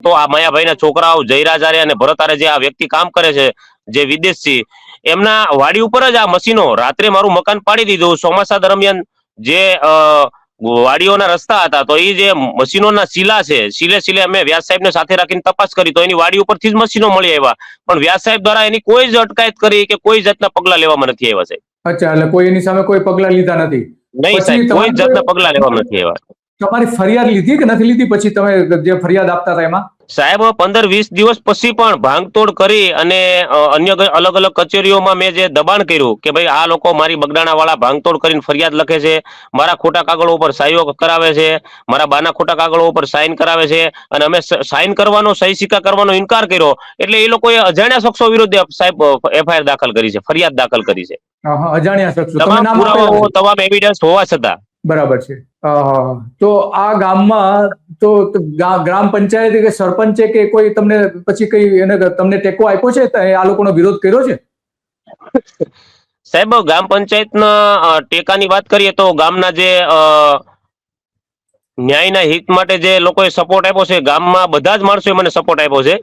તો આ માયાભાઈના છોકરાઓ જયરાજારે અને ભરતારે જે આ વ્યક્તિ કામ કરે છે, જે વિદેશથી, એમના વાડી ઉપર જ આ મશીનો, રાત્રે મારું મકાન પાડી દીધું ચોમાસા દરમિયાન, જે વાડીઓના રસ્તા હતા, તો એ જે મશીનોના શીલા છે, શીલે શીલે અમે વ્યાસ સાહેબને સાથે રાખીને તપાસ કરી, તો એની વાડી ઉપરથી જ મશીનો મળી આવ્યા, પણ વ્યાસ સાહેબ દ્વારા એની કોઈ જ અટકાયત કરી કે કોઈ જાતના પગલા લેવામાં નથી આવ્યા સાહેબ. અચ્છા, એટલે કોઈ એની સામે કોઈ પગલા લીધા નથી? નહીં પછી સાહેબ, કોઈ જ જાતના પગલા લેવામાં નથી આવ્યા. તમારી ફરિયાદ લીધી કે નથી લીધી પછી તમે જે ફરિયાદ આપતા હતા એમાં? સાહેબ 15-20 દિવસ પછી પણ ભાંગતોડ કરી અને અન્ય અલગ અલગ કચેરીઓમાં મેં જે દબાણ કર્યું કે ભાઈ આ લોકો મારી બગડાણા વાળા ભાંગતોડ કરીને ફરિયાદ લખે છે, મારા ખોટા કાગળો ઉપર સહીઓ કરાવે છે, મારા બાના ખોટા કાગળો ઉપર સાઇન કરાવે છે, અને અમે સાઇન કરવાનો, સહી સિક્કા કરવાનો ઇનકાર કર્યો એટલે એ લોકોએ અજાણ્યા શખ્સો વિરુદ્ધ સાહેબ એફઆઈઆર દાખલ કરી છે, ફરિયાદ દાખલ કરી છે. અજાણ્યા શખ્સો, તમામ પુરાવાઓ, તમામ એવિડન્સ હોવા છતાં. બરાબર છે. તો આ ગામમાં તો ગ્રામ પંચાયત કે સરપંચે કે કોઈ તમને પછી કઈ એને તમને ટેકો આપ્યો છે, આ લોકોનો વિરોધ કર્યો છે? સાહેબ ગ્રામ પંચાયતના ટેકાની વાત કરીએ તો ગામના જે ન્યાયના હિત માટે જે લોકોએ સપોર્ટ આપ્યો છે, ગામમાં બધા જ માણસોએ મને સપોર્ટ આપ્યો છે.